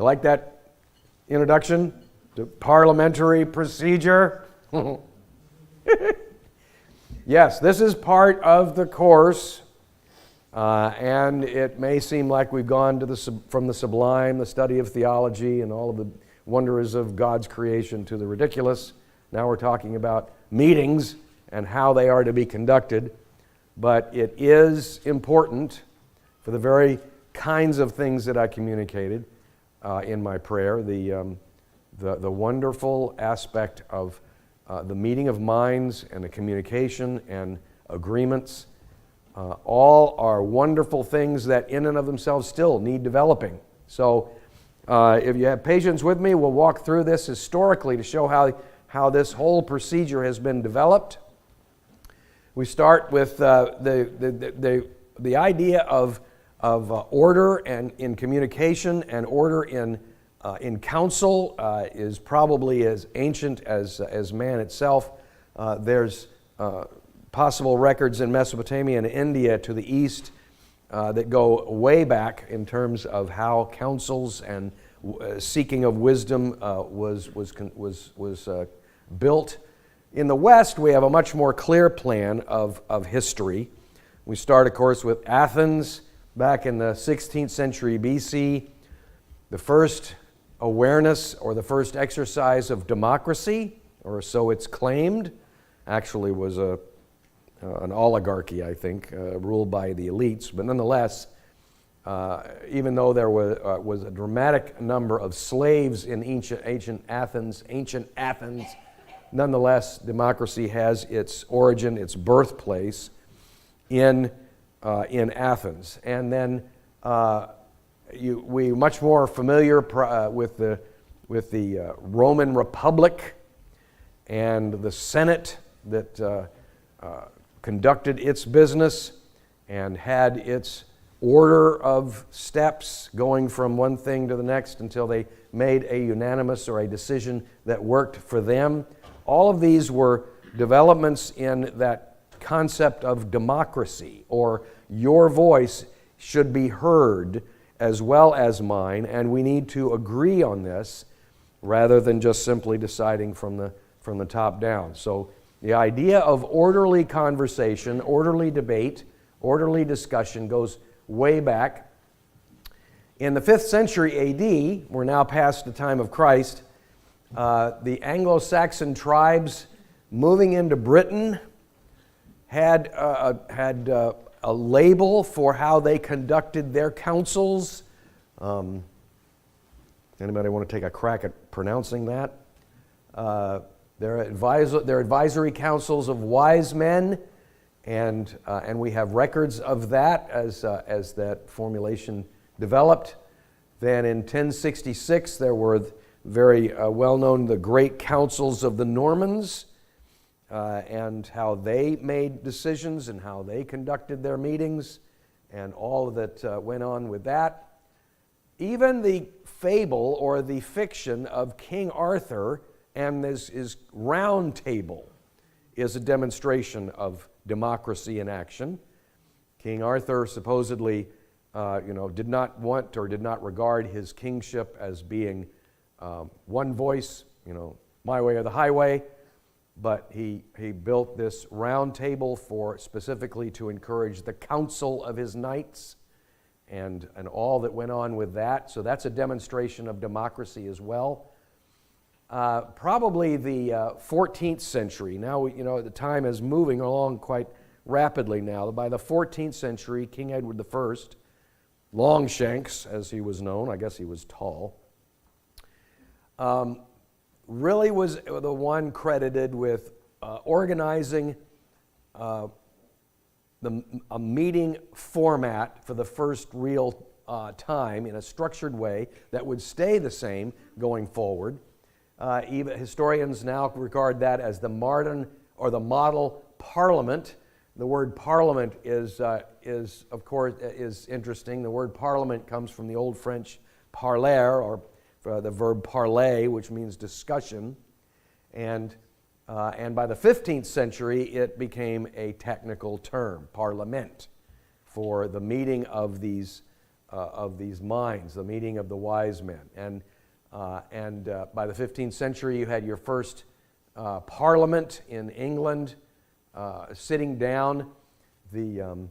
You like that introduction to parliamentary procedure? Yes, this is part of the course, and it may seem like we've gone to from the sublime, the study of theology, and all of the wonders of God's creation to the ridiculous. Now we're talking about meetings and how they are to be conducted, but it is important for the very kinds of things that I communicated in my prayer, the wonderful aspect of the meeting of minds and the communication and agreements. All are wonderful things that in and of themselves still need developing. So if you have patience with me, we'll walk through this historically to show how this whole procedure has been developed. We start with the idea of order and in communication, and order in council is probably as ancient as man itself. There's possible records in Mesopotamia and India to the east that go way back in terms of how councils and seeking of wisdom was built. In the West, we have a much more clear plan of history. We start, of course, with Athens back in the 16th century BC. The first awareness or the first exercise of democracy, or so it's claimed, actually was an oligarchy, I think, ruled by the elites. But nonetheless, even though there was a dramatic number of slaves in ancient Athens, nonetheless, democracy has its origin, its birthplace in Athens. And then we much more familiar with the Roman Republic and the Senate that conducted its business and had its order of steps going from one thing to the next until they made a unanimous or a decision that worked for them. All of these were developments in that concept of democracy, or your voice should be heard as well as mine, and we need to agree on this rather than just simply deciding from the top down. So the idea of orderly conversation, orderly debate, orderly discussion goes way back. In the 5th century AD, we're now past the time of Christ, the Anglo-Saxon tribes moving into Britain had a label for how they conducted their councils. Anybody want to take a crack at pronouncing that? Their advisory councils of wise men, and we have records of that as that formulation developed. Then in 1066 there were very well-known the great councils of the Normans, and how they made decisions and how they conducted their meetings and all that went on with that. Even the fable or the fiction of King Arthur and his round table is a demonstration of democracy in action. King Arthur supposedly did not want or did not regard his kingship as being one voice, my way or the highway, but he built this round table specifically to encourage the council of his knights and all that went on with that. So that's a demonstration of democracy as well. Probably the 14th century. Now, the time is moving along quite rapidly now. By the 14th century, King Edward I, Longshanks, as he was known, I guess he was tall, really was the one credited with organizing a meeting format for the first real time in a structured way that would stay the same going forward. Even historians now regard that as the modern or the model parliament. The word parliament is of course interesting. The word parliament comes from the Old French parler, or the verb parler, which means discussion, and by the 15th century it became a technical term, parliament, for the meeting of these of these minds, the meeting of the wise men. And by the 15th century, you had your first parliament in England sitting down. The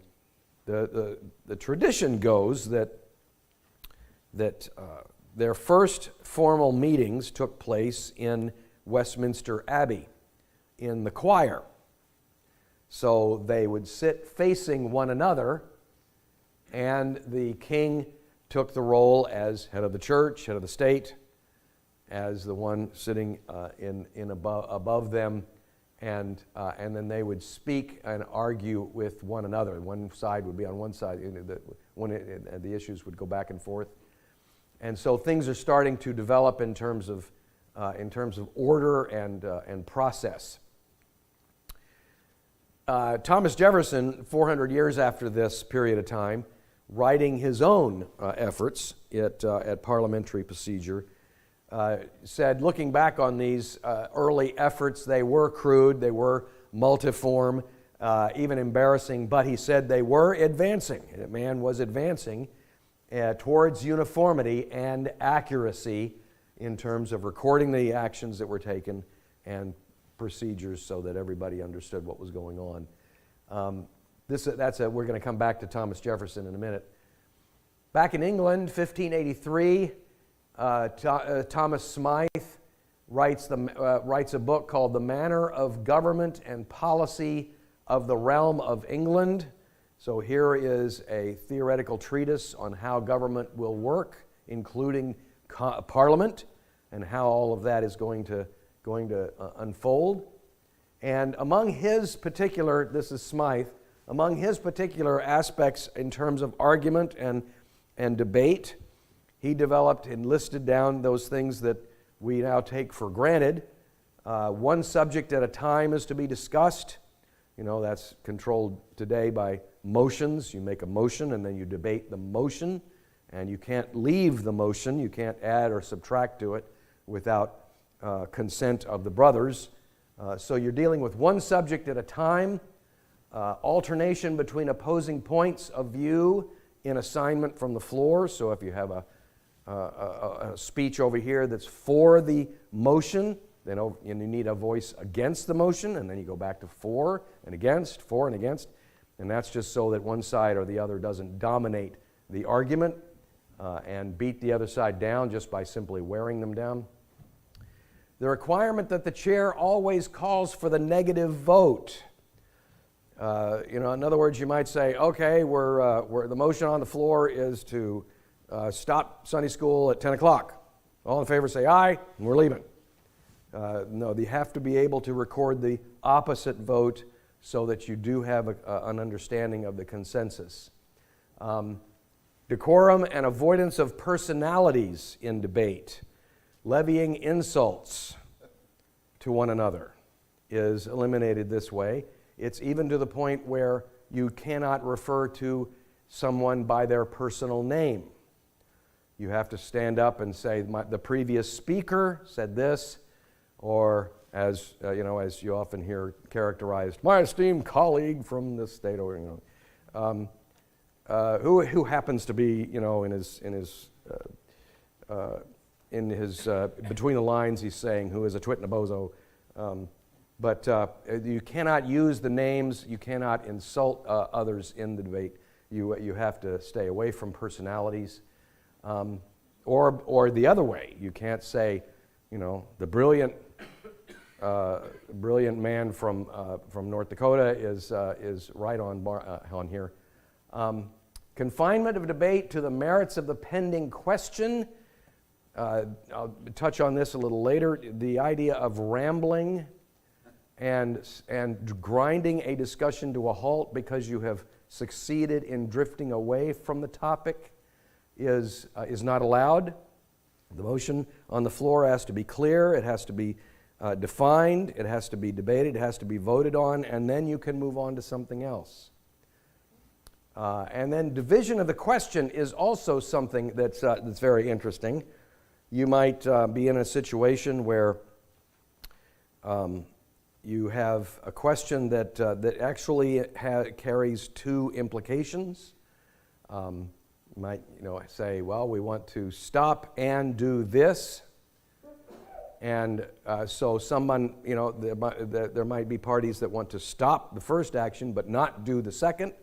tradition goes that their first formal meetings took place in Westminster Abbey in the choir. So they would sit facing one another, and the king took the role as head of the church, head of the state, as the one sitting above them, and then they would speak and argue with one another. One side would be on one side, the issues would go back and forth. And so things are starting to develop in terms of order and process. Thomas Jefferson, 400 years after this period of time, writing his own efforts at parliamentary procedure, said, looking back on these early efforts, they were crude, they were multiform, even embarrassing, but he said they were advancing. Man was advancing towards uniformity and accuracy in terms of recording the actions that were taken and procedures so that everybody understood what was going on. We're going to come back to Thomas Jefferson in a minute. Back in England, 1583, Thomas Smythe writes a book called The Manner of Government and Policy of the Realm of England. So here is a theoretical treatise on how government will work, including Parliament, and how all of that is going to unfold. And among his particular, this is Smythe, among his particular aspects in terms of argument and debate, he developed and listed down those things that we now take for granted. One subject at a time is to be discussed. You know, that's controlled today by motions. You make a motion and then you debate the motion, and you can't leave the motion, you can't add or subtract to it without consent of the brothers. So you're dealing with one subject at a time, alternation between opposing points of view in assignment from the floor. So if you have a speech over here that's for the motion, then you need a voice against the motion, and then you go back to for and against, and that's just so that one side or the other doesn't dominate the argument and beat the other side down just by simply wearing them down. The requirement that the chair always calls for the negative vote. In other words, you might say, okay, the motion on the floor is to stop Sunday school at 10 o'clock. All in favor say aye, and we're leaving. No, you have to be able to record the opposite vote so that you do have an understanding of the consensus. Decorum and avoidance of personalities in debate. Levying insults to one another is eliminated this way. It's even to the point where you cannot refer to someone by their personal name. You have to stand up and say, the previous speaker said this, or as you often hear characterized, my esteemed colleague from the state, or who happens to be, in his between the lines, he's saying, who is a twit and a bozo. But you cannot use the names, you cannot insult others in the debate. You have to stay away from personalities. Or the other way, you can't say, the brilliant man from North Dakota is right on here. Confinement of debate to the merits of the pending question. I'll touch on this a little later. The idea of rambling and grinding a discussion to a halt because you have succeeded in drifting away from the topic is not allowed. The motion on the floor has to be clear, it has to be defined, it has to be debated, it has to be voted on, and then you can move on to something else. And then division of the question is also something that's very interesting. You might be in a situation where you have a question that actually carries two implications. might, say, well, we want to stop and do this. And so someone, there might be parties that want to stop the first action but not do the second,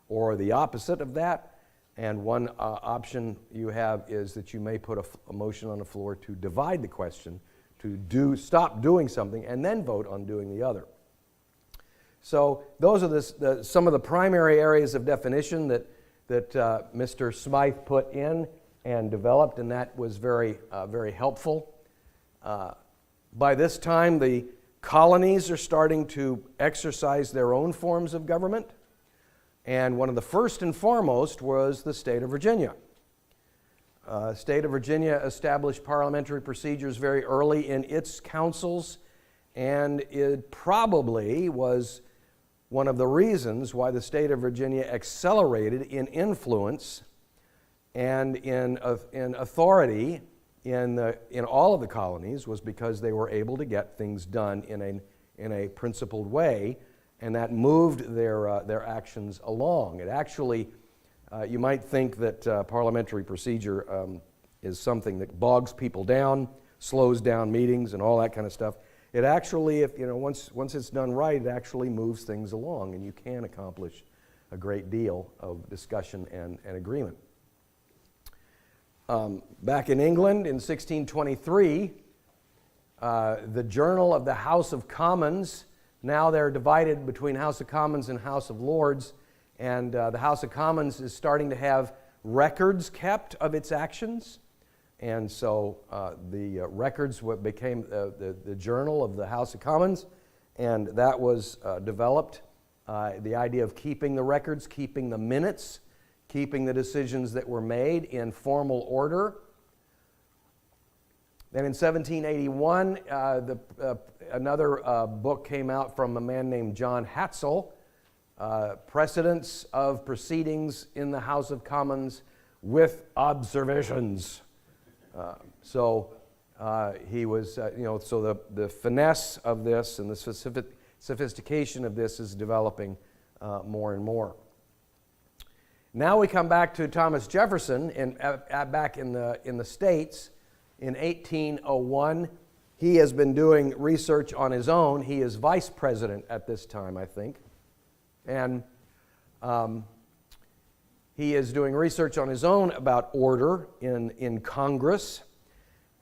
or the opposite of that. And one option you have is that you may put a motion on the floor to divide the question, to stop doing something and then vote on doing the other. So those are some of the primary areas of definition that Mr. Smythe put in and developed, and that was very helpful. By this time, the colonies are starting to exercise their own forms of government, and one of the first and foremost was the state of Virginia. State of Virginia established parliamentary procedures very early in its councils, and it probably was one of the reasons why the state of Virginia accelerated in influence and in authority in all of the colonies, was because they were able to get things done in a principled way, and that moved their actions along. It actually, you might think that parliamentary procedure is something that bogs people down, slows down meetings, and all that kind of stuff. It actually, once it's done right, it actually moves things along, and you can accomplish a great deal of discussion and agreement. Back in England in 1623, the Journal of the House of Commons, now they're divided between House of Commons and House of Lords, and the House of Commons is starting to have records kept of its actions. And so the records became the Journal of the House of Commons, and that was developed. The idea of keeping the records, keeping the minutes, keeping the decisions that were made in formal order. Then in 1781, another book came out from a man named John Hatzel, Precedents of Proceedings in the House of Commons with Observations. He was, so the finesse of this and the sophistication of this is developing more and more. Now we come back to Thomas Jefferson back in the States in 1801. He has been doing research on his own. He is vice president at this time, I think. And he is doing research on his own about order in Congress,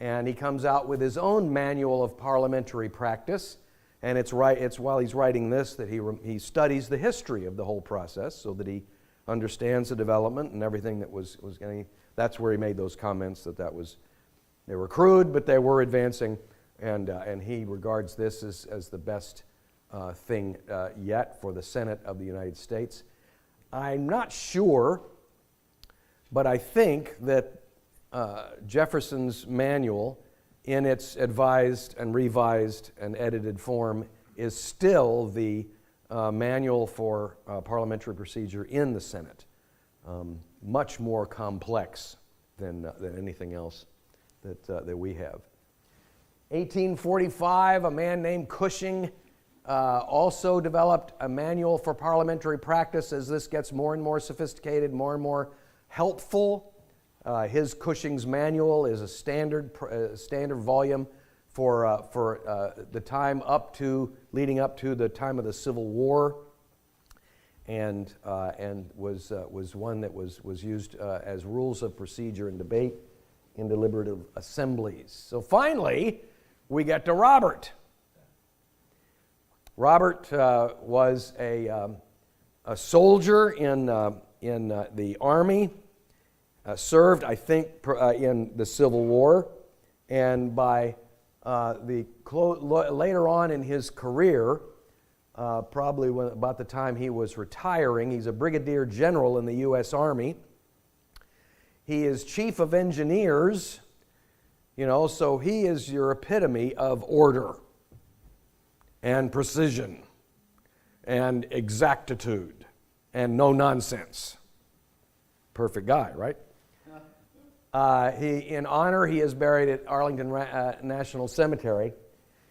and he comes out with his own manual of parliamentary practice. And it's while he's writing this that he studies the history of the whole process, so that he understands the development and everything that was getting. That's where he made those comments that they were crude, but they were advancing, and he regards this as the best thing yet for the Senate of the United States. I'm not sure, but I think that Jefferson's manual, in its advised and revised and edited form, is still the manual for parliamentary procedure in the Senate. Much more complex than anything else that we have. 1845, a man named Cushing also developed a manual for parliamentary practice. As this gets more and more sophisticated, more and more helpful, his Cushing's manual is a standard volume for the time leading up to the time of the Civil War, and was one that was used as rules of procedure and debate in deliberative assemblies. So finally, we get to Robert. Robert was a soldier in the Army, served, I think, in the Civil War, and by later on in his career, probably about the time he was retiring, he's a brigadier general in the U.S. Army. He is chief of engineers, so he is your epitome of order and precision and exactitude and no nonsense. Perfect guy, right? In honor, he is buried at Arlington National Cemetery.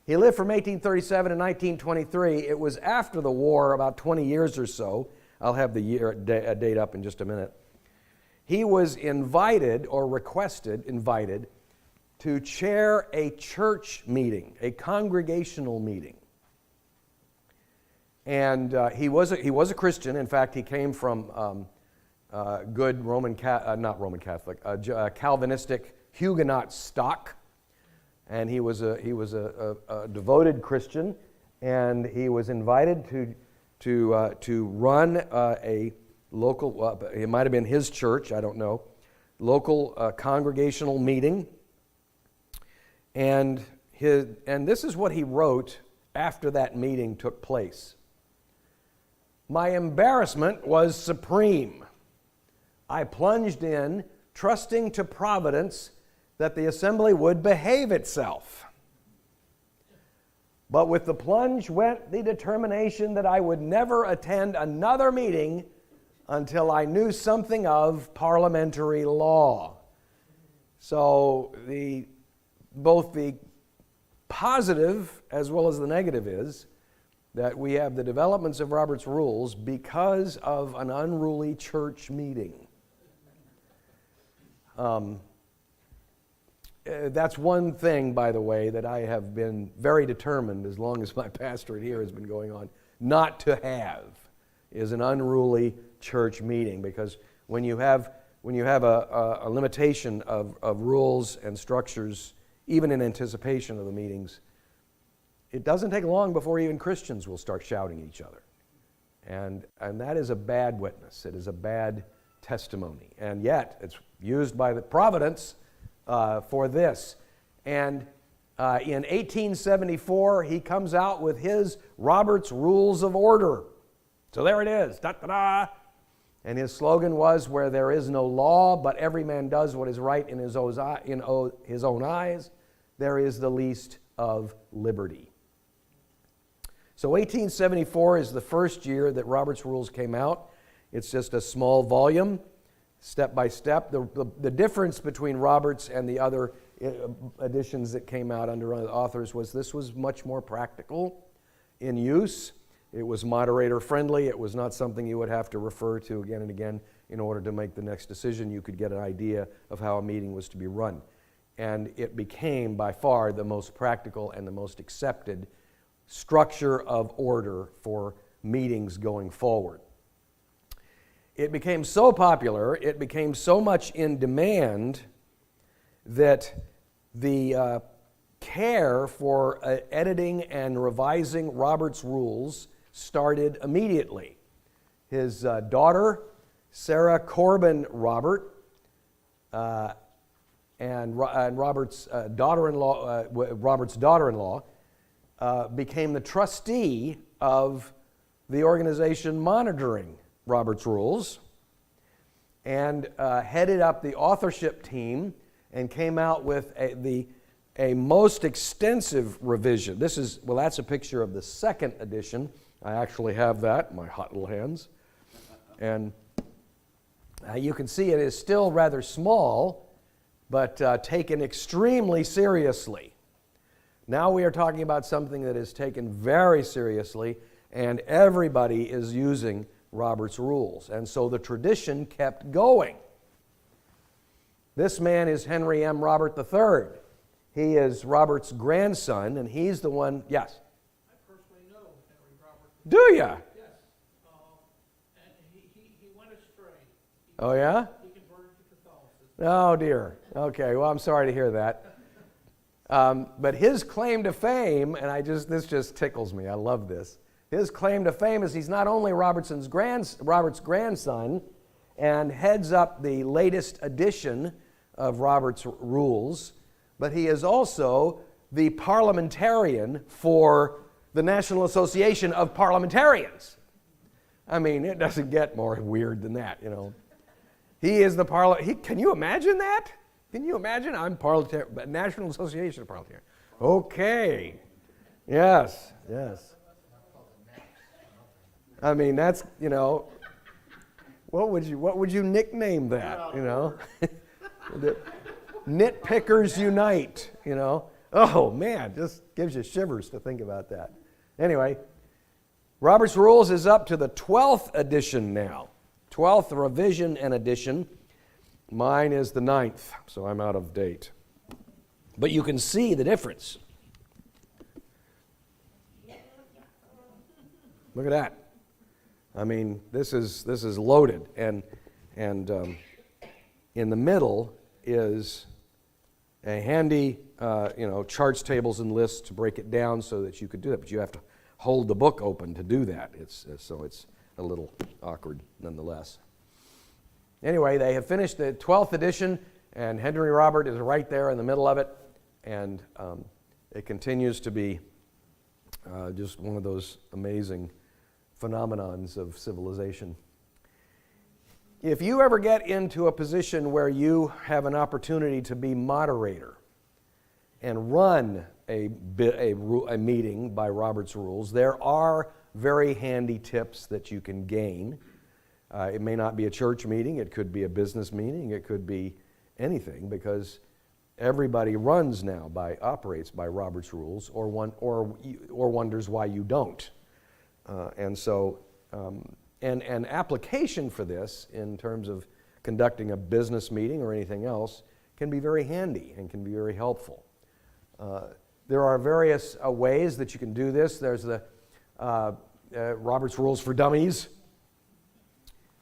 He lived from 1837 to 1923. It was after the war, about 20 years or so. I'll have the date up in just a minute. he was invited to chair a church meeting, a congregational meeting. And he was a Christian. In fact, he came from good Calvinistic Huguenot stock, and he was a devoted Christian, and he was invited to run a local. It might have been his church, I don't know, local congregational meeting, and this is what he wrote after that meeting took place. My embarrassment was supreme. I plunged in, trusting to Providence that the assembly would behave itself. But with the plunge went the determination that I would never attend another meeting until I knew something of parliamentary law. So both the positive as well as the negative is that we have the developments of Robert's Rules because of an unruly church meeting. That's one thing, by the way, that I have been very determined, as long as my pastorate here has been going on, not to have, is an unruly church meeting. Because when you have a limitation of rules and structures, even in anticipation of the meetings, it doesn't take long before even Christians will start shouting at each other. And that is a bad witness. It is a bad testimony. And yet, it's used by the Providence for this. And in 1874, he comes out with his Robert's Rules of Order. So there it is. Da-da-da. And his slogan was, where there is no law, but every man does what is right in his own eyes, there is the least of liberty. So 1874 is the first year that Robert's Rules came out. It's just a small volume, step by step. The difference between Robert's and the other editions that came out under other authors was this was much more practical in use. It was moderator friendly. It was not something you would have to refer to again and again in order to make the next decision. You could get an idea of how a meeting was to be run. And it became by far the most practical and the most accepted structure of order for meetings going forward. It became so popular, it became so much in demand that the care for editing and revising Robert's Rules started immediately. His daughter, Sarah Corbin Robert, and Robert's daughter-in-law, became the trustee of the organization monitoring Robert's Rules, and headed up the authorship team and came out with a most extensive revision. That's a picture of the second edition. I actually have that in my hot little hands. And you can see it is still rather small, but taken extremely seriously. Now we are talking about something that is taken very seriously, and everybody is using Robert's Rules. And so the tradition kept going. This man is Henry M. Robert III. He is Robert's grandson, and he's the one, yes? I personally know Henry Robert. Do you? Yes. And he went astray. Oh, yeah? He converted to Catholicism. Oh, dear. Okay, well, I'm sorry to hear that. But his claim to fame, and this just tickles me, I love this. His claim to fame is he's not only Robert's grandson and heads up the latest edition of Robert's Rules, but he is also the parliamentarian for the National Association of Parliamentarians. I mean, it doesn't get more weird than that, you know. He is the can you imagine that? Can you imagine? I'm National Association of Parliamentarians. Okay. Yes. I mean, that's, you know, what would you nickname that, you know? Nitpickers unite, you know? Oh, man, just gives you shivers to think about that. Anyway, Robert's Rules is up to the 12th edition now. 12th revision and edition. Mine is the 9th, so I'm out of date. But you can see the difference. Look at that. I mean, this is loaded, and in the middle is a handy, charts, tables, and lists to break it down so that you could do that. But you have to hold the book open to do that. So it's a little awkward, nonetheless. Anyway, they have finished the 12th edition, and Henry Robert is right there in the middle of it, and it continues to be just one of those amazing phenomenons of civilization. If you ever get into a position where you have an opportunity to be moderator and run a meeting by Robert's Rules, there are very handy tips that you can gain. It may not be a church meeting, it could be a business meeting, it could be anything, because everybody operates by Robert's Rules, or wonders why you don't. And application for this in terms of conducting a business meeting or anything else can be very handy and can be very helpful. There are various ways that you can do this. There's the Robert's Rules for Dummies.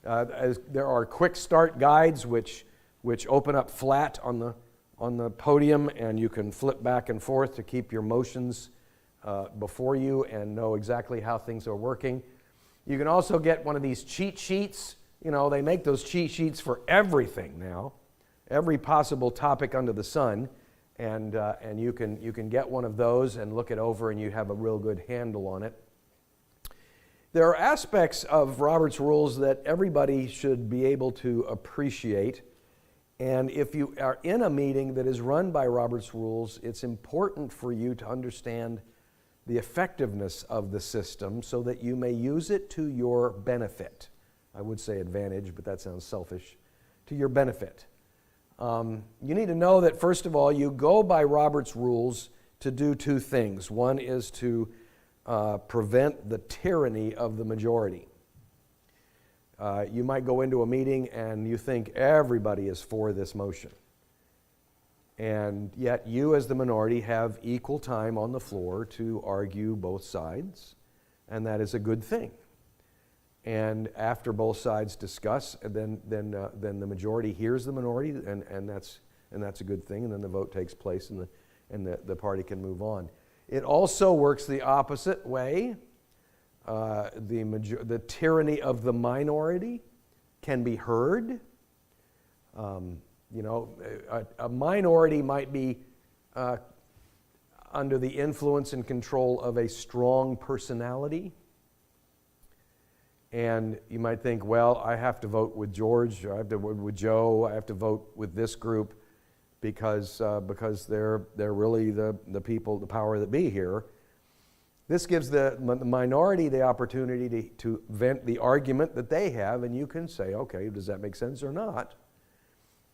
There are quick start guides which open up flat on the podium, and you can flip back and forth to keep your motions before you and know exactly how things are working. You can also get one of these cheat sheets. They make those cheat sheets for everything now, every possible topic under the sun, and you can get one of those and look it over, and you have a real good handle on it. There are aspects of Robert's Rules that everybody should be able to appreciate, and if you are in a meeting that is run by Robert's Rules, it's important for you to understand the effectiveness of the system so that you may use it to your benefit. I would say advantage, but that sounds selfish. To your benefit. You need to know that, first of all, you go by Robert's Rules to do two things. One is to prevent the tyranny of the majority. You might go into a meeting and you think everybody is for this motion. And yet you as the minority have equal time on the floor to argue both sides, and that is a good thing. And after both sides discuss, then the majority hears the minority, and that's a good thing, and then the vote takes place, and the party can move on. It also works the opposite way. The tyranny of the minority can be heard. A minority might be under the influence and control of a strong personality. And you might think, well, I have to vote with George, or I have to vote with Joe, I have to vote with this group because they're really the people, the power that be here. This gives the minority the opportunity to vent the argument that they have, and you can say, okay, does that make sense or not?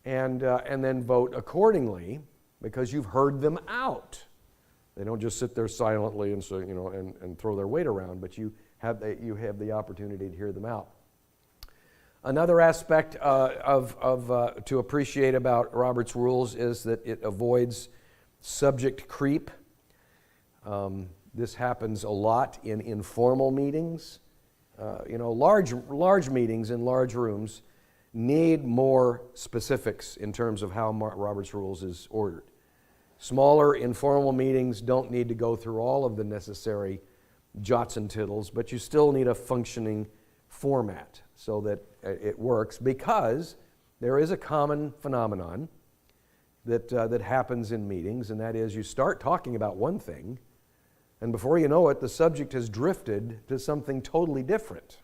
And then vote accordingly, because you've heard them out. They don't just sit there silently and and throw their weight around, but you have the opportunity to hear them out. Another aspect to appreciate about Robert's Rules is that it avoids subject creep. This happens a lot in informal meetings. Large meetings in large rooms need more specifics in terms of how Robert's Rules is ordered. Smaller, informal meetings don't need to go through all of the necessary jots and tittles, but you still need a functioning format so that it works, because there is a common phenomenon that happens in meetings, and that is you start talking about one thing, and before you know it, the subject has drifted to something totally different.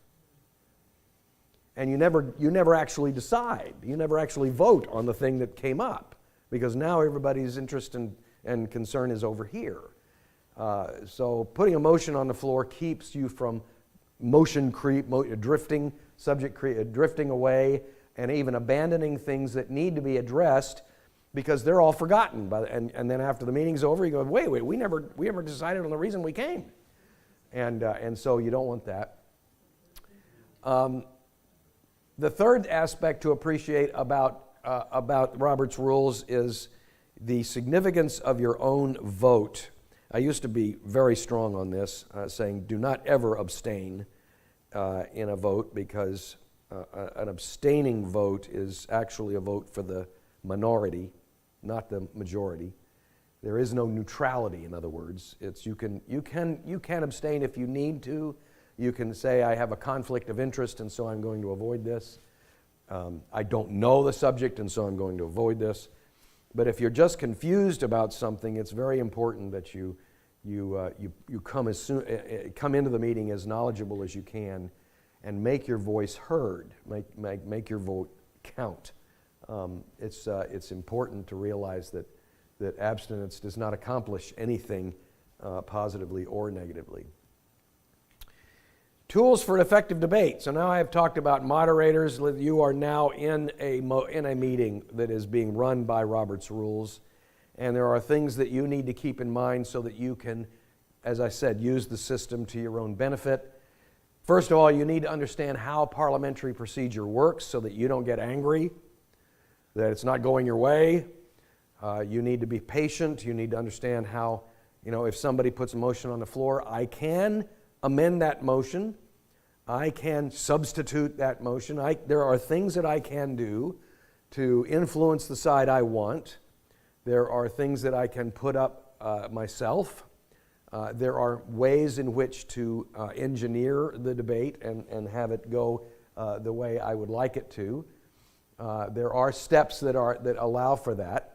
And you never actually decide. You never actually vote on the thing that came up, because now everybody's interest and concern is over here. So putting a motion on the floor keeps you from motion creep, drifting, drifting away, and even abandoning things that need to be addressed because they're all forgotten. And then after the meeting's over, you go, wait, we never decided on the reason we came. And so you don't want that. The third aspect to appreciate about about Robert's rules is the significance of your own vote. I used to be very strong on this, saying do not ever abstain in a vote, because an abstaining vote is actually a vote for the minority, not the majority. There is no neutrality, in other words. It's you can abstain if you need to. You can say, I have a conflict of interest, and so I'm going to avoid this. I don't know the subject, and so I'm going to avoid this. But if you're just confused about something, it's very important that you come into the meeting as knowledgeable as you can, and make your voice heard. Make your vote count. It's important to realize that abstinence does not accomplish anything positively or negatively. Tools for effective debate. So now I have talked about moderators. You are now in a meeting that is being run by Robert's Rules, and there are things that you need to keep in mind so that you can, as I said, use the system to your own benefit. First of all, you need to understand how parliamentary procedure works so that you don't get angry, that it's not going your way. You need to be patient. You need to understand how, if somebody puts a motion on the floor, I can amend that motion. I can substitute that motion. There are things that I can do to influence the side I want. There are things that I can put up myself. There are ways in which to engineer the debate and have it go the way I would like it to. There are steps that allow for that.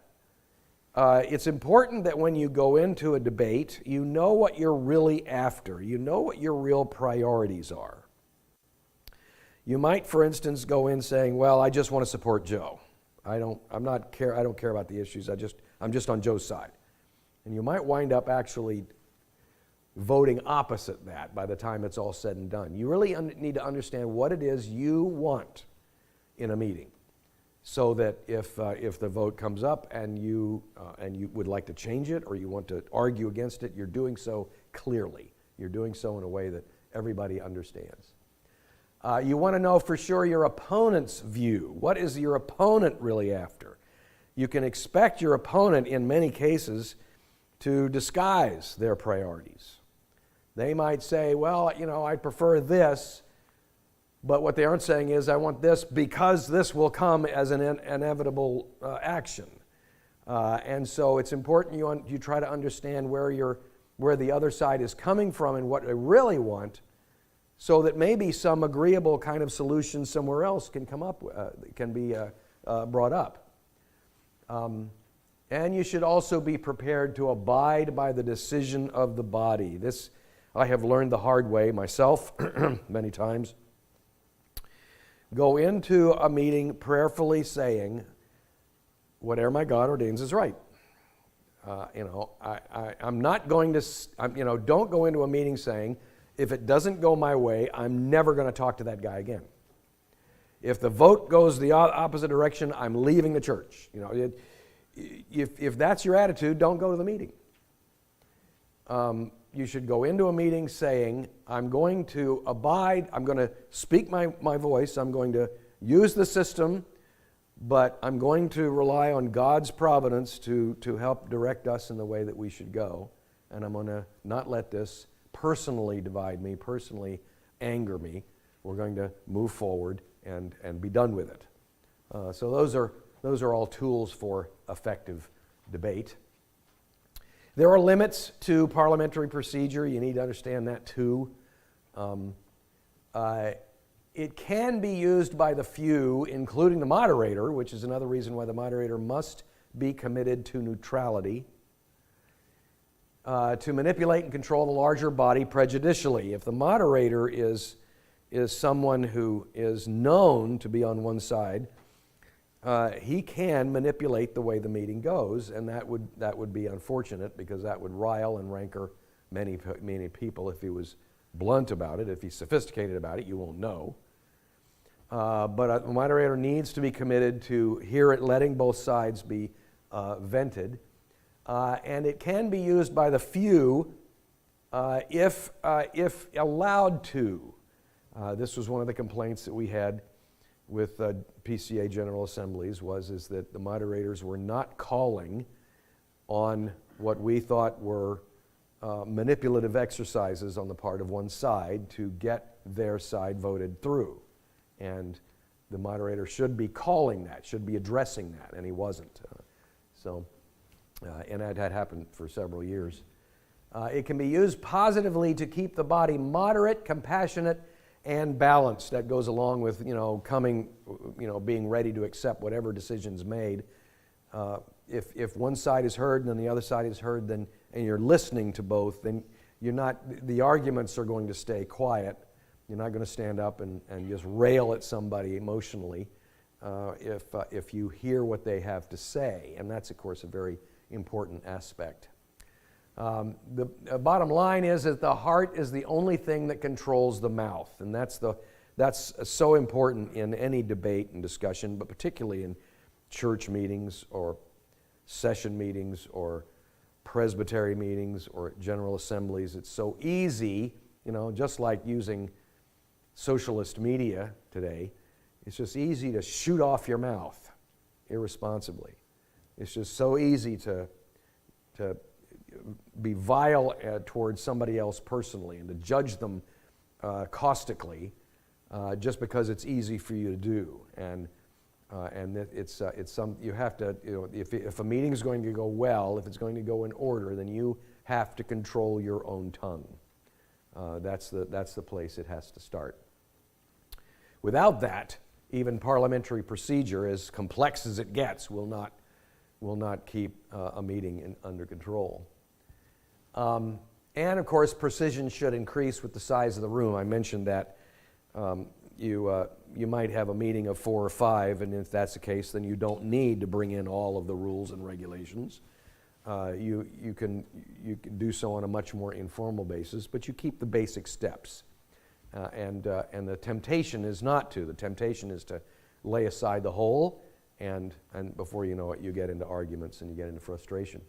It's important that when you go into a debate, you know what you're really after. You know what your real priorities are. You might, for instance, go in saying, "Well, I just want to support Joe. I don't care about the issues. I'm just on Joe's side," and you might wind up actually voting opposite that by the time it's all said and done. You really need to understand what it is you want in a meeting, so that if the vote comes up and you would like to change it or you want to argue against it, you're doing so clearly. You're doing so in a way that everybody understands. You want to know for sure your opponent's view. What is your opponent really after? You can expect your opponent in many cases to disguise their priorities. They might say, "Well, I prefer this," but what they aren't saying is, "I want this because this will come as an inevitable action." And so it's important you try to understand where the other side is coming from and what they really want, so that maybe some agreeable kind of solution somewhere else can be brought up. And you should also be prepared to abide by the decision of the body. This I have learned the hard way myself many times. Go into a meeting prayerfully saying, "Whatever my God ordains is right." I'm not going to, don't go into a meeting saying, "If it doesn't go my way, I'm never going to talk to that guy again. If the vote goes the opposite direction, I'm leaving the church." If that's your attitude, don't go to the meeting. You should go into a meeting saying, "I'm going to abide, I'm going to speak my voice, I'm going to use the system, but I'm going to rely on God's providence to help direct us in the way that we should go, and I'm going to not let this personally divide me, personally anger me. We're going to move forward and be done with it." So those are all tools for effective debate. There are limits to parliamentary procedure. You need to understand that too. It can be used by the few, including the moderator, which is another reason why the moderator must be committed to neutrality, to manipulate and control the larger body prejudicially. If the moderator is someone who is known to be on one side, he can manipulate the way the meeting goes, and that would be unfortunate, because that would rile and rancor many people. If he was blunt about it, if he's sophisticated about it, you won't know. But a moderator needs to be committed to letting both sides be vented, and it can be used by the few if allowed to. This was one of the complaints that we had with PCA General Assemblies is that the moderators were not calling on what we thought were manipulative exercises on the part of one side to get their side voted through. And the moderator should be calling that, should be addressing that, and he wasn't. And that had happened for several years. It can be used positively to keep the body moderate, compassionate, and balanced. That goes along with, being ready to accept whatever decision's made. If one side is heard and then the other side is heard, and you're listening to both, then the arguments are going to stay quiet. You're not going to stand up and just rail at somebody emotionally if you hear what they have to say. And that's, of course, a very important aspect. The bottom line is that the heart is the only thing that controls the mouth. And that's so important in any debate and discussion, but particularly in church meetings or session meetings or presbytery meetings or general assemblies. It's so easy, just like using socialist media today, it's just easy to shoot off your mouth irresponsibly. It's just so easy to be vile towards somebody else personally and to judge them caustically just because it's easy for you to do. And you have to, if a meeting is going to go well, if it's going to go in order, then you have to control your own tongue. That's the place it has to start. Without that, even parliamentary procedure, as complex as it gets, will not keep a meeting under control. And of course, precision should increase with the size of the room. I mentioned that you might have a meeting of 4 or 5, and if that's the case, then you don't need to bring in all of the rules and regulations. You can do so on a much more informal basis, but you keep the basic steps. And the temptation is not to. The temptation is to lay aside the whole, and before you know it, you get into arguments and you get into frustration.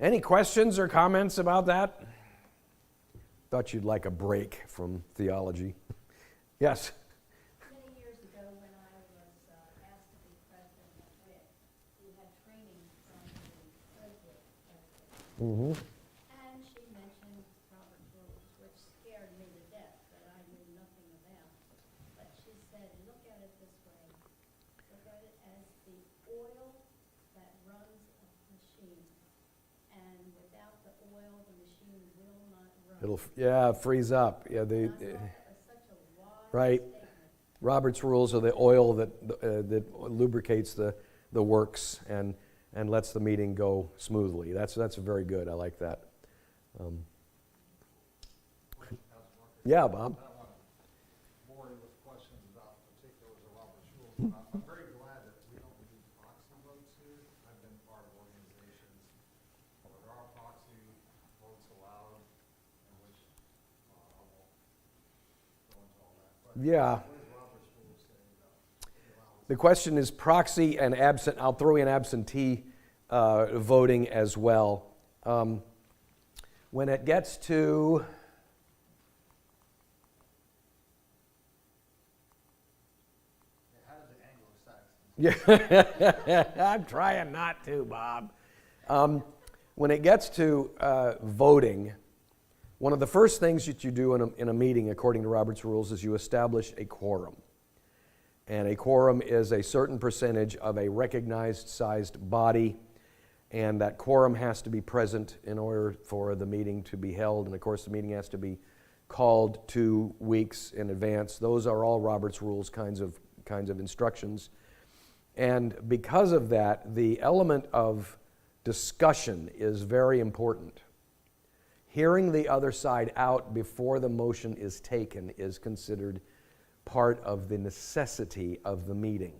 Any questions or comments about that? Thought you'd like a break from theology. Yes? Many years ago, when I was asked to be president of WIC, we had training from the president. Mm-hmm. And she mentioned Robert's rules, which scared me to death, that I knew nothing about. But she said, look at it this way. Look at it as the oil that runs a machine. And without the oil, the machine will not run. It'll freeze up. Yeah, And I thought that was such a wise Right. statement. Robert's rules are the oil that lubricates the works and lets the meeting go smoothly. That's very good. I like that. Yeah, Bob. I don't want to bore you with questions about particulars of Robert's rules, but I'm very glad that we don't do proxy votes here. I've been part of organizations where there are proxy votes allowed, in which I won't go into all that. But Yeah. what does Robert's rules say about allowing? The question is proxy and absent. I'll throw in absentee voting as well. When it gets to How does the Anglo-Saxons? yeah, I'm trying not to, Bob. When it gets to voting, one of the first things that you do in a meeting, according to Robert's rules, is you establish a quorum. And a quorum is a certain percentage of a recognized sized body, and that quorum has to be present in order for the meeting to be held. And of course, the meeting has to be called 2 weeks in advance. Those are all Robert's rules kinds of instructions. And because of that, the element of discussion is very important. Hearing the other side out before the motion is taken is considered part of the necessity of the meeting.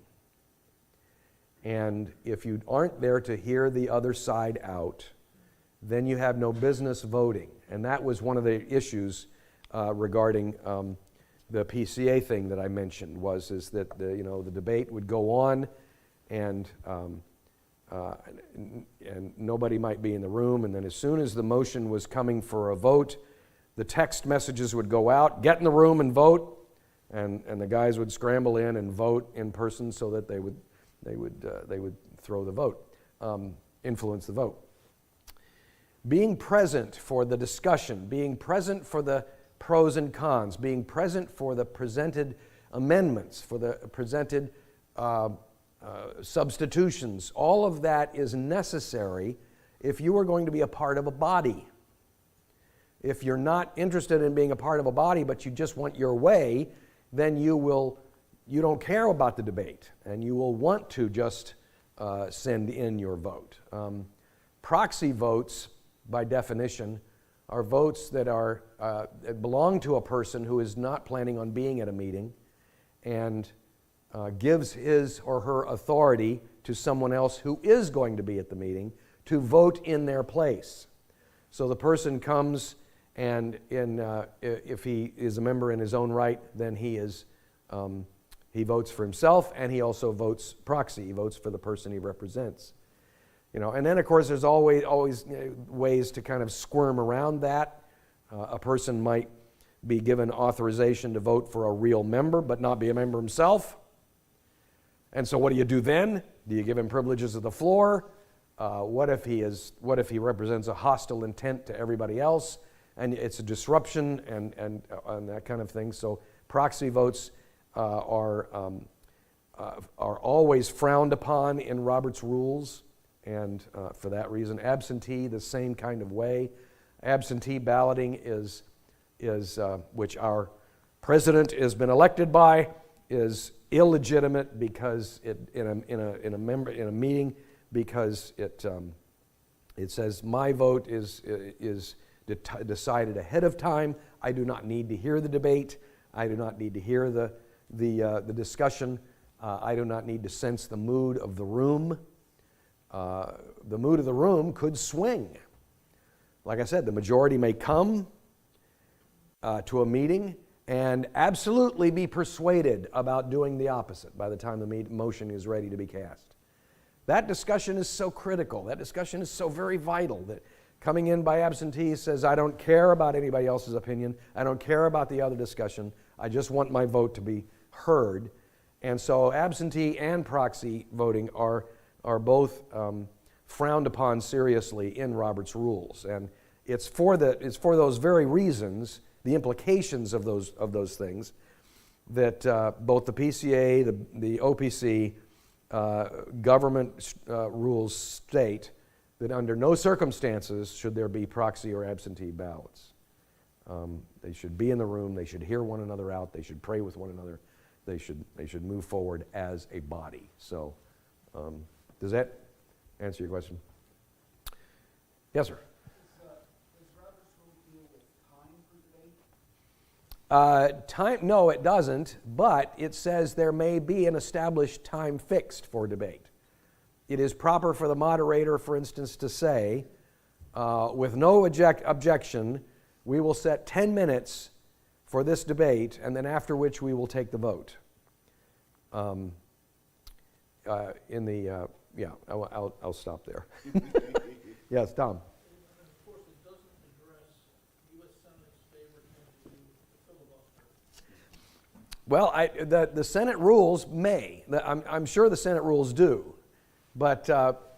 And if you aren't there to hear the other side out, then you have no business voting. And that was one of the issues regarding the PCA thing that I mentioned, is that the debate would go on, and nobody might be in the room, and then as soon as the motion was coming for a vote, the text messages would go out, get in the room and vote, and the guys would scramble in and vote in person so that they would throw the vote, influence the vote. Being present for the discussion, being present for the pros and cons, being present for the presented amendments, for the presented substitutions, all of that is necessary if you are going to be a part of a body. If you're not interested in being a part of a body, but you just want your way, then you don't care about the debate, and you will want to just send in your vote. Proxy votes, by definition, are votes that that belong to a person who is not planning on being at a meeting and gives his or her authority to someone else who is going to be at the meeting to vote in their place. So the person comes, and if he is a member in his own right, then he votes for himself, and he also votes proxy. He votes for the person he represents. And then of course there's always ways to kind of squirm around that. A person might be given authorization to vote for a real member, but not be a member himself. And so what do you do then? Do you give him privileges of the floor? What if he represents a hostile intent to everybody else, and it's a disruption and that kind of thing? So proxy votes are always frowned upon in Robert's rules, and for that reason, absentee the same kind of way. Absentee balloting is which our president has been elected by, is illegitimate because in a meeting, because it says my vote is decided ahead of time. I do not need to hear the debate. I do not need to hear the discussion. I do not need to sense the mood of the room. The mood of the room could swing. Like I said, the majority may come to a meeting and absolutely be persuaded about doing the opposite by the time the motion is ready to be cast. That discussion is so critical. That discussion is so very vital that coming in by absentee says, I don't care about anybody else's opinion. I don't care about the other discussion. I just want my vote to be heard. And so absentee and proxy voting are both frowned upon seriously in Robert's rules. And it's for those very reasons, the implications of those things, that both the PCA, the OPC, government rules state that under no circumstances should there be proxy or absentee ballots. They should be in the room. They should hear one another out. They should pray with one another. They should move forward as a body. So, does that answer your question? Yes, sir. Does Robert's rule deal with time for debate? Time? No, it doesn't. But it says there may be an established time fixed for debate. It is proper for the moderator, for instance, to say, with no objection, we will set 10 minutes for this debate, and then after which we will take the vote. I'll stop there. Yes, Tom. And of course, it doesn't address U.S. Senate's favorite thing to do, the filibuster. Well, the Senate rules may. I'm sure the Senate rules do. But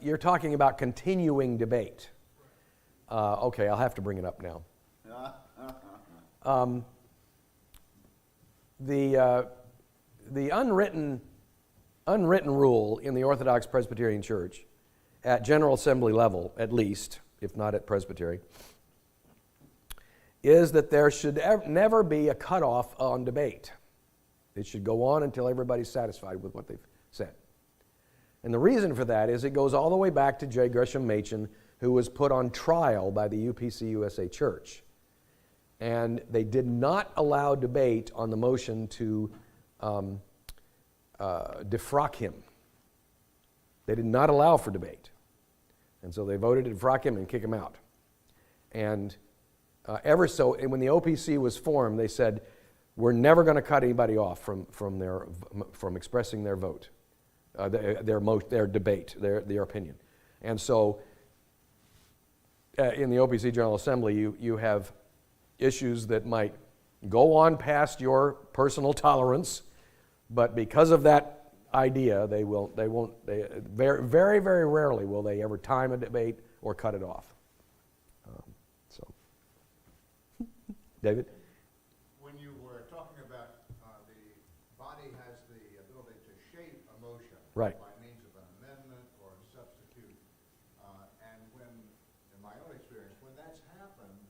you're talking about continuing debate. Okay, I'll have to bring it up now. The unwritten rule in the Orthodox Presbyterian Church, at General Assembly level at least, if not at Presbytery, is that there should never be a cutoff on debate. It should go on until everybody's satisfied with what they've said. And the reason for that is it goes all the way back to J. Gresham Machen, who was put on trial by the UPC USA Church. And they did not allow debate on the motion to defrock him. They did not allow for debate. And so they voted to defrock him and kick him out. And when the OPC was formed, they said, we're never going to cut anybody off from expressing their vote. Their debate, their opinion. And so in the OPC General Assembly, you have issues that might go on past your personal tolerance, but because of that idea, they won't, very, very, very rarely will they ever time a debate or cut it off. So, David? When you were talking about the body has the ability to shape a motion Right. by means of an amendment or a substitute, and when, in my own experience, when that's happened,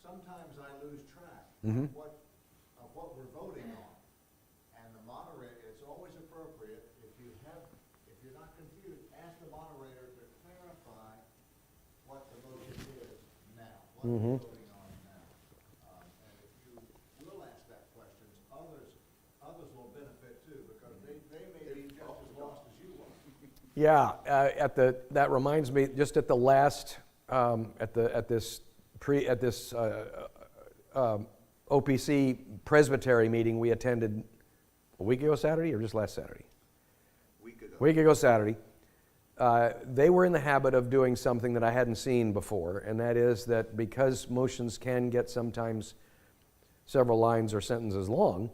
sometimes I lose track Mhm. of what we're voting on. And the moderator, it's always appropriate, if you're not confused, ask the moderator to clarify what the motion is now, what we're voting on now. And if you will ask that question, others will benefit too, because they may be just as lost as you are. Yeah, that reminds me, just at the last, at this OPC Presbytery meeting we attended a week ago Saturday, or just last Saturday? Week ago Saturday. They were in the habit of doing something that I hadn't seen before, and that is that because motions can get sometimes several lines or sentences long,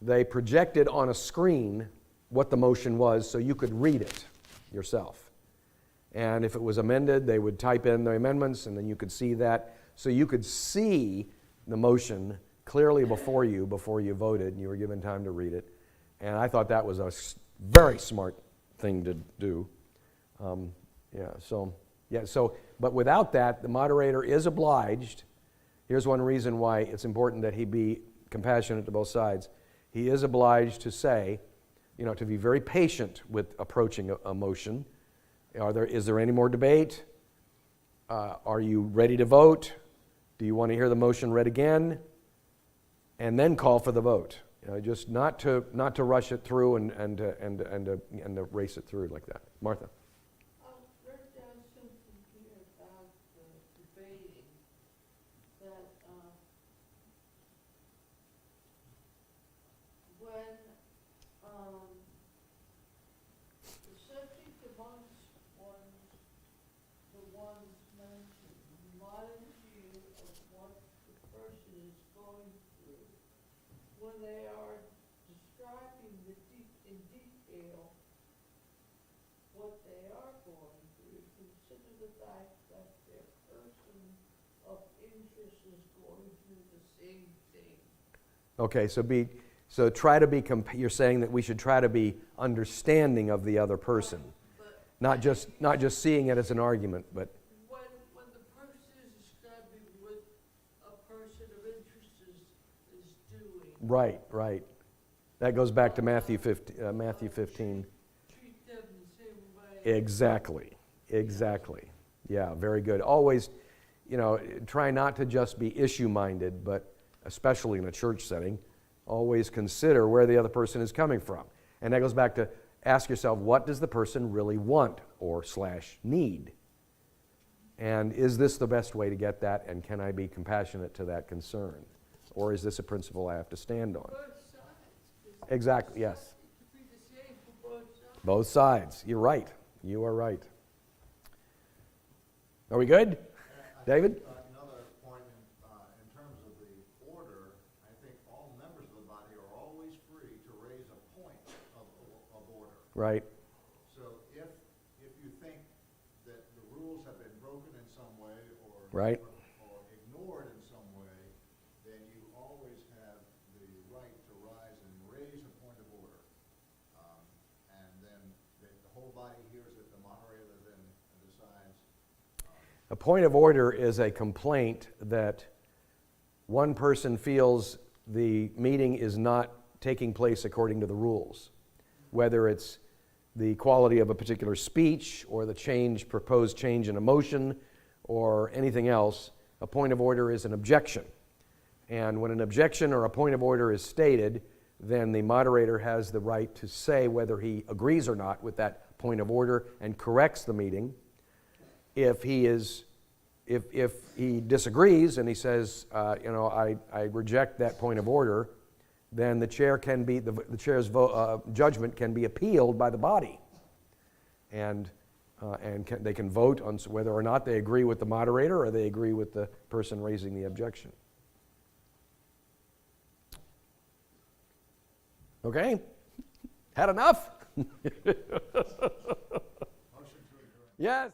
they projected on a screen what the motion was so you could read it yourself. And if it was amended, they would type in the amendments, and then you could see that. So you could see the motion clearly before you voted, and you were given time to read it. And I thought that was a very smart thing to do. But without that, the moderator is obliged. Here's one reason why it's important that he be compassionate to both sides. He is obliged to say, to be very patient with approaching a motion. Is there any more debate? Are you ready to vote? Do you want to hear the motion read again? And then call for the vote. Just not to rush it through and to race it through like that. Martha. Wrote down something here about debating, that when the subject amongst the ones mentioned reminds you of what the person is going through, when they are describing in detail what they are going through, consider the fact that their person of interest is going through the same thing. Okay, so try to be. You're saying that we should try to be understanding of the other person, But not just seeing it as an argument, but when the person is describing what a person of interest is doing, right. That goes back to Matthew 15. Matthew 15. treat them the same way. Exactly. Yeah, very good. Always, try not to just be issue-minded, but especially in a church setting, always consider where the other person is coming from. And that goes back to ask yourself, what does the person really want or / need? And is this the best way to get that, and can I be compassionate to that concern? Or is this a principle I have to stand on? Both sides. Exactly, yes. It could be the same for both sides. Both sides. You're right. You are right. Are we good? David? Another point in terms of the order, I think all members of the body are always free to raise a point of order. Right. So if you think that the rules have been broken in some way or Right. or ignored in some way, then you always have the right to rise and raise a point of order. And then the whole body hears it, the moderator then decides. A point of order is a complaint that one person feels the meeting is not taking place according to the rules, whether it's the quality of a particular speech or the proposed change in a motion or anything else. A point of order is an objection. And when an objection or a point of order is stated, then the moderator has the right to say whether he agrees or not with that point of order and corrects the meeting. If he disagrees and he says, I reject that point of order, then the chair's judgment can be appealed by the body, and they can vote on whether or not they agree with the moderator or they agree with the person raising the objection. Okay? Had enough? Motion to adjourn. Yes.